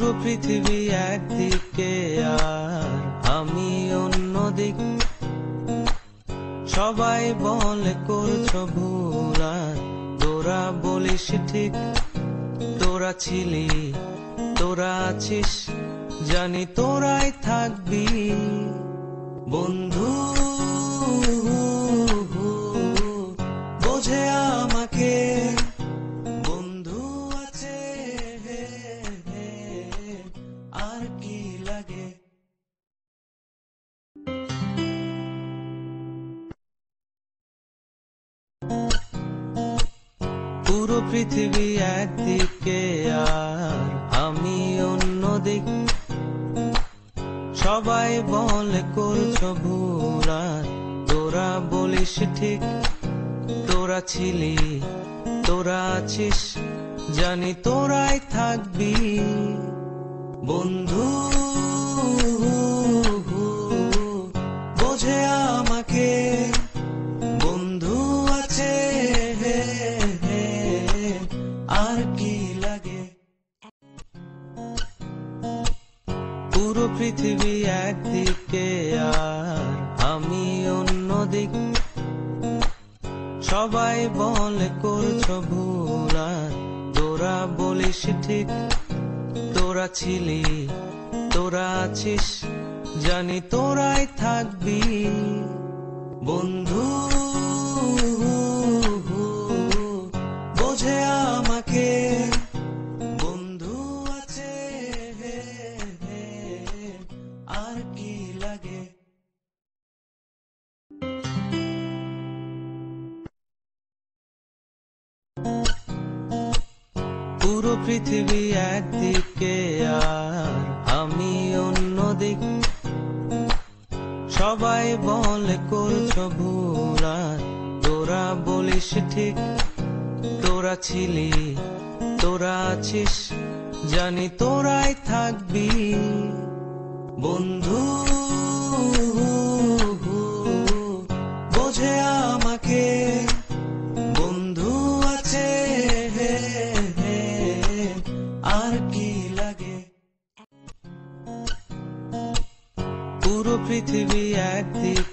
পুরো পৃথিবী একদিকে আর আমি অন্যদিক। সবাই বলে করছো ভুল আর তোরা বলিস ঠিক। তোরা ছিলি, তোরা আছিস, জানি তোরাই থাকবি বন্ধু। বোঝে আমাকে বন্ধু আছে, আর কি লাগে। পুরো পৃথিবী একদিকে আর আমি অন্যদিক। সবাই বলে করছো ভুল আর তোরা বলিস ঠিক। তোরা ছিলি, তোরা আছিস, জানি তোরাই থাকবি বন্ধু। বোঝে আমাকে বন্ধু আছে, আর কি লাগে। পুরো পৃথিবী একদিকে আর আমি অন্যদিক। সবাই বলে করছো ভুল আর তোরা বলিস ঠিক। তোরা ছিলি, তোরা আছিস, জানি তোরাই থাকবি বন্ধু। বোঝে আমাকে বন্ধু আছে, আর কি লাগে। পুরো পৃথিবী একদিকে আর আমি অন্যদিক। সবাই বলে করছো ভুল আর তোরা বলিস ঠিক। তোরা ছিলি, তোরা আছিস, জানি তোরাই থাকবি বন্ধু। বোঝে আমাকে বন্ধু আছে, আর কি লাগে। পুরো পৃথিবী একদিকে